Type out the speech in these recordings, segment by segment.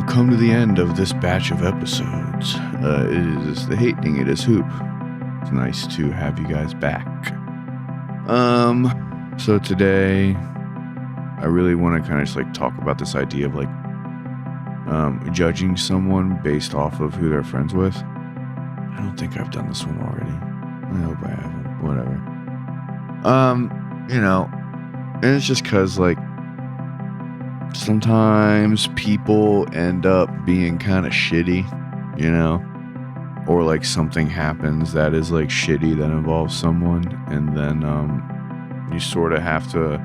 We've come to the end of this batch of episodes. It is the Hating It Is Hoop. It's nice to have you guys back. So today, I really want to kind of just like talk about this idea of like judging someone based off of who they're friends with. I don't think I've done this one already. I hope I haven't. Whatever. And it's just because like sometimes people end up being kind of shitty, or like something happens that is like shitty that involves someone, and then you sort of have to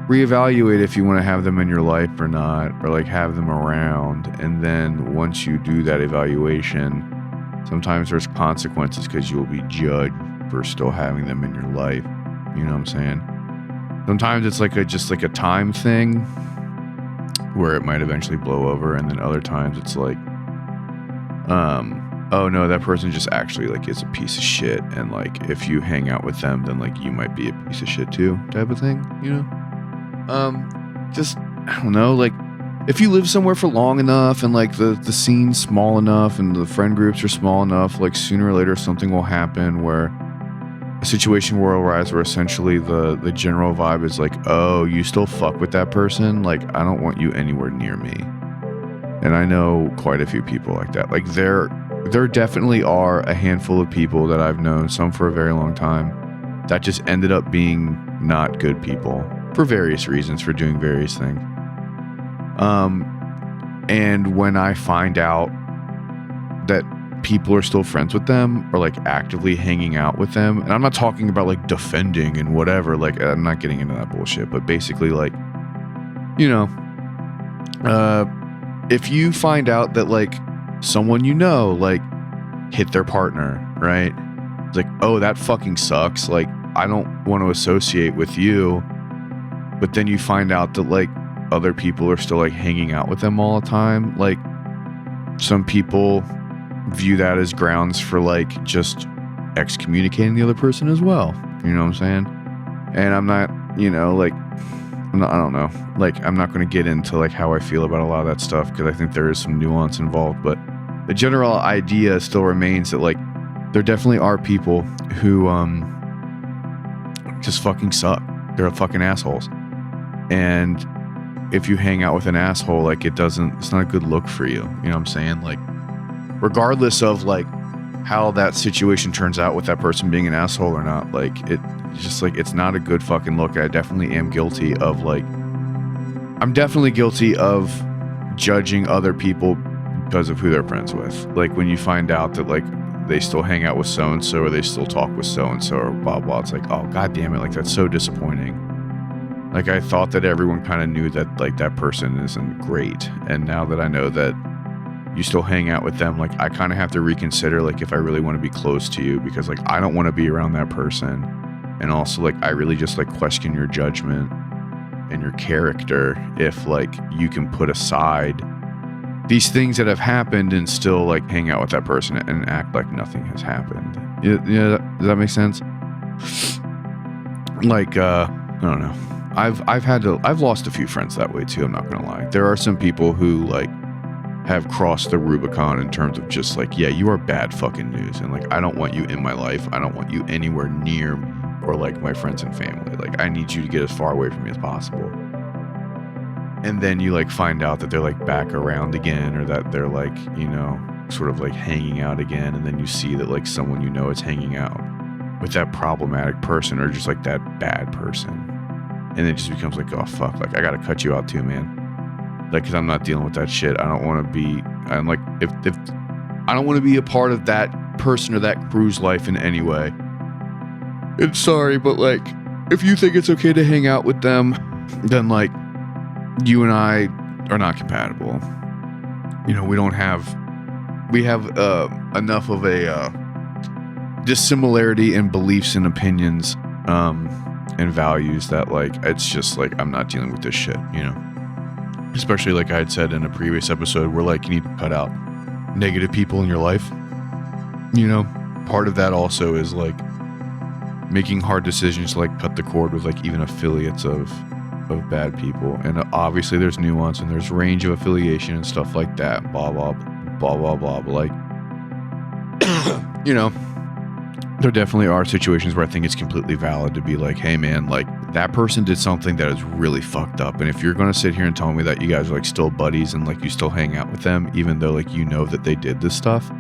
reevaluate if you want to have them in your life or not, or like have them around. And then once you do that evaluation, sometimes there's consequences because you'll be judged for still having them in your life. You know what I'm saying? Sometimes it's like just like a time thing where it might eventually blow over, and then other times it's like, oh no, that person just actually like is a piece of shit, and like if you hang out with them, then like you might be a piece of shit too, type of thing, just, I don't know, like if you live somewhere for long enough and like the scene's small enough and the friend groups are small enough, like sooner or later something will happen where a situation will arise where essentially the general vibe is like, oh, you still fuck with that person? Like, I don't want you anywhere near me. And I know quite a few people like that. Like, there definitely are a handful of people that I've known, some for a very long time, that just ended up being not good people for various reasons, for doing various things. And when I find out that people are still friends with them or like actively hanging out with them, and I'm not talking about like defending and whatever, like I'm not getting into that bullshit, but basically like, if you find out that like someone like hit their partner, right? It's like, oh, that fucking sucks, like I don't want to associate with you. But then you find out that like other people are still like hanging out with them all the time. Like some people view that as grounds for like just excommunicating the other person as well. You know what I'm saying? And I'm not, I don't know. Like, I'm not going to get into like how I feel about a lot of that stuff because I think there is some nuance involved. But the general idea still remains that like there definitely are people who just fucking suck. They're fucking assholes. And if you hang out with an asshole, like it's not a good look for you. You know what I'm saying? Like, regardless of like how that situation turns out with that person being an asshole or not, like it's just like it's not a good fucking look. I definitely am guilty of like, I'm definitely guilty of judging other people because of who they're friends with. Like when you find out that like they still hang out with so and so, or they still talk with so and so, or blah blah, it's like, oh god damn it, like that's so disappointing. Like I thought that everyone kind of knew that like that person isn't great, and now that I know that you still hang out with them, like I kind of have to reconsider like if I really want to be close to you, because like I don't want to be around that person. And also like I really just like question your judgment and your character if like you can put aside these things that have happened and still like hang out with that person and act like nothing has happened. Does that make sense? Like I don't know, I've lost a few friends that way too, I'm not gonna lie. There are some people who like have crossed the Rubicon in terms of just like, yeah, you are bad fucking news, and like I don't want you in my life, I don't want you anywhere near me or like my friends and family, like I need you to get as far away from me as possible. And then you like find out that they're like back around again, or that they're like, sort of like hanging out again, and then you see that like someone is hanging out with that problematic person or just like that bad person, and it just becomes like, oh fuck, like I gotta cut you out too, man. Like, cause I'm not dealing with that shit. I don't want to be, I'm like, if I don't want to be a part of that person or that crew's life in any way. And sorry, but like, if you think it's okay to hang out with them, then like, you and I are not compatible. We have enough of a dissimilarity in beliefs and opinions and values that like, it's just like, I'm not dealing with this shit, Especially like I had said in a previous episode where like you need to cut out negative people in your life. Part of that also is like making hard decisions to like cut the cord with like even affiliates of of bad people, and obviously there's nuance and there's range of affiliation and stuff like that, blah blah blah blah blah, but like you know, there definitely are situations where I think it's completely valid to be like, hey man, like that person did something that is really fucked up, and if you're gonna sit here and tell me that you guys are like still buddies and like you still hang out with them even though like you know that they did this stuff,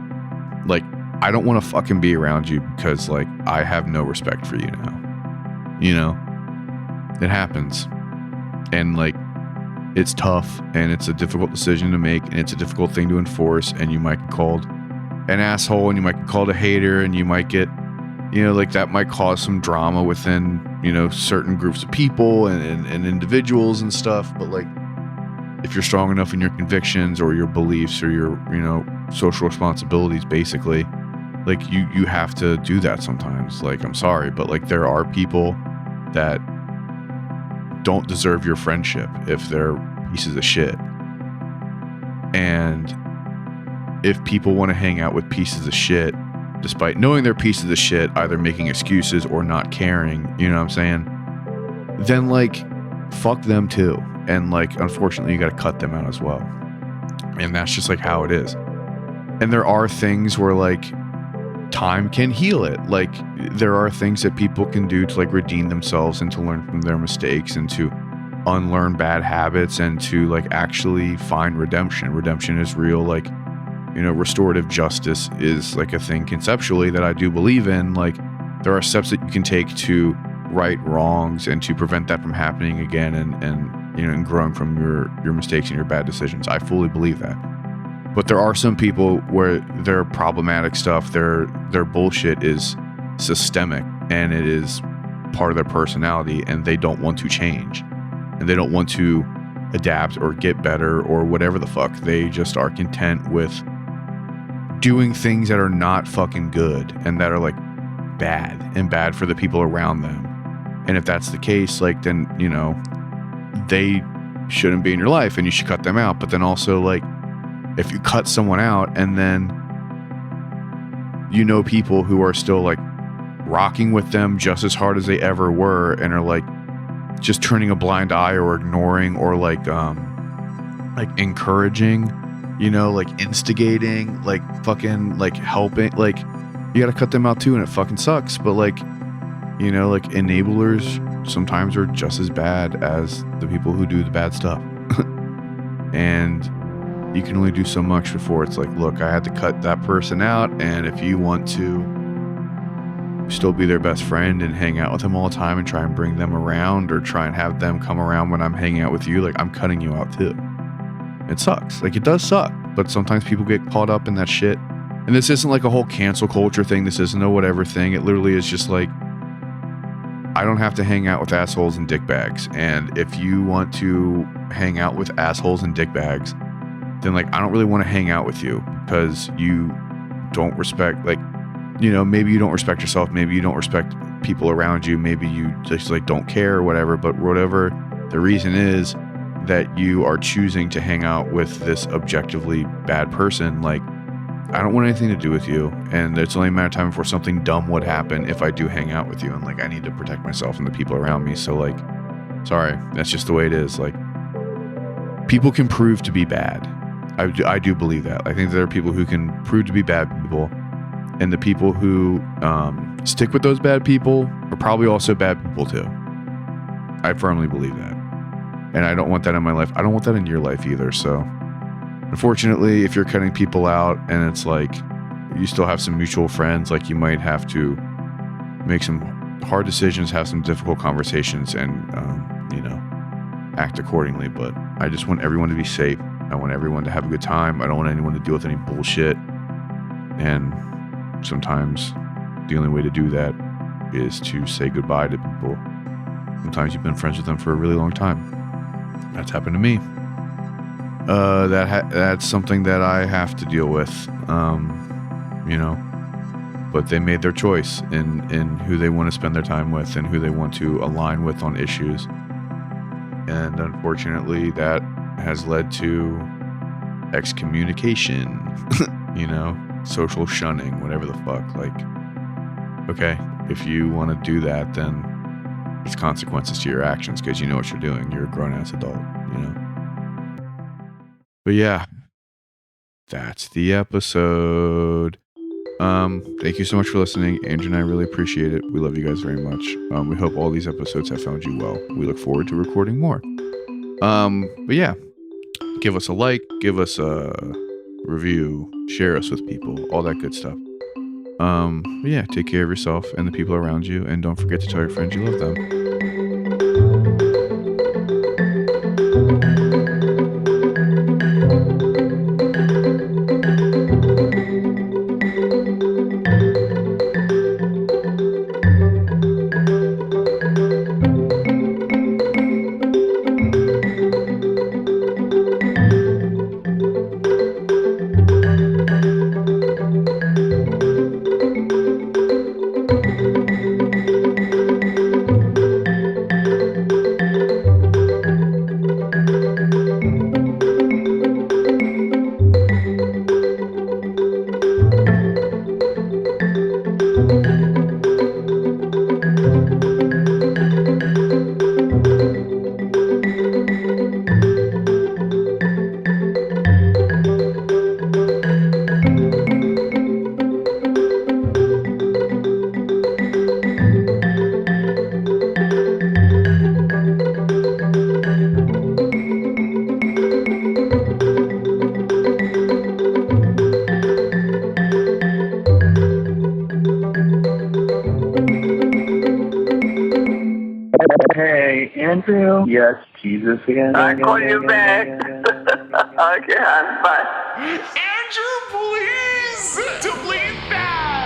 like I don't want to fucking be around you because like I have no respect for you now. You know, it happens, and like it's tough and it's a difficult decision to make and it's a difficult thing to enforce, and you might get called an asshole and you might get called a hater and you might get, you know, like that might cause some drama within, you know, certain groups of people and individuals and stuff. But like, if you're strong enough in your convictions or your beliefs or your, you know, social responsibilities, basically, like you have to do that sometimes. Like, I'm sorry, but like there are people that don't deserve your friendship if they're pieces of shit. And if people want to hang out with pieces of shit, despite knowing they're pieces of shit, either making excuses or not caring, you know what I'm saying? Then like, fuck them too. And like, unfortunately, you got to cut them out as well. And that's just like how it is. And there are things where like time can heal it. Like there are things that people can do to like redeem themselves and to learn from their mistakes and to unlearn bad habits and to like actually find redemption. Redemption is real. Like, you know, restorative justice is like a thing conceptually that I do believe in. Like there are steps that you can take to right wrongs and to prevent that from happening again and you know, and growing from your mistakes and your bad decisions. I fully believe that. But there are some people where their problematic stuff, their bullshit is systemic and it is part of their personality, and they don't want to change and they don't want to adapt or get better or whatever the fuck. They just are content with doing things that are not fucking good and that are like bad and bad for the people around them. And if that's the case, like, then, you know, they shouldn't be in your life and you should cut them out. But then also, like, if you cut someone out and then you know people who are still like rocking with them just as hard as they ever were and are like just turning a blind eye or ignoring or like encouraging, you know, like instigating, like fucking like helping, like you gotta cut them out too, and it fucking sucks. But like, you know, like enablers sometimes are just as bad as the people who do the bad stuff. And you can only do so much before it's like, look, I had to cut that person out, and if you want to still be their best friend and hang out with them all the time and try and bring them around or try and have them come around when I'm hanging out with you, like I'm cutting you out too. It sucks. Like it does suck, but sometimes people get caught up in that shit. And this isn't like a whole cancel culture thing. This isn't a whatever thing. It literally is just like, I don't have to hang out with assholes and dickbags. And if you want to hang out with assholes and dickbags, then like, I don't really want to hang out with you because you don't respect, like, you know, maybe you don't respect yourself. Maybe you don't respect people around you. Maybe you just like don't care or whatever, but whatever the reason is that you are choosing to hang out with this objectively bad person, like, I don't want anything to do with you, and it's only a matter of time before something dumb would happen if I do hang out with you, and like I need to protect myself and the people around me. So like, sorry, that's just the way it is. Like, people can prove to be bad. I do believe that. I think there are people who can prove to be bad people, and the people who stick with those bad people are probably also bad people too. I firmly believe that. And I don't want that in my life. I don't want that in your life either. So unfortunately, if you're cutting people out and it's like you still have some mutual friends, like you might have to make some hard decisions, have some difficult conversations, and, you know, act accordingly. But I just want everyone to be safe. I want everyone to have a good time. I don't want anyone to deal with any bullshit. And sometimes the only way to do that is to say goodbye to people. Sometimes you've been friends with them for a really long time. That's happened to me. That's something that I have to deal with, you know, but they made their choice in who they want to spend their time with and who they want to align with on issues. And unfortunately, that has led to excommunication, you know, social shunning, whatever the fuck. Like, okay, if you want to do that, then There's consequences to your actions because you know what you're doing. You're a grown-ass adult, you know? But yeah, that's the episode. Thank you so much for listening. Andrew and I really appreciate it. We love you guys very much. We hope all these episodes have found you well. We look forward to recording more. But yeah, give us a like, give us a review, share us with people, all that good stuff. But yeah, take care of yourself and the people around you, and don't forget to tell your friends you love them. Hey, Andrew. Yes, Jesus again. I call you back. Okay, bye. Andrew, please delete that.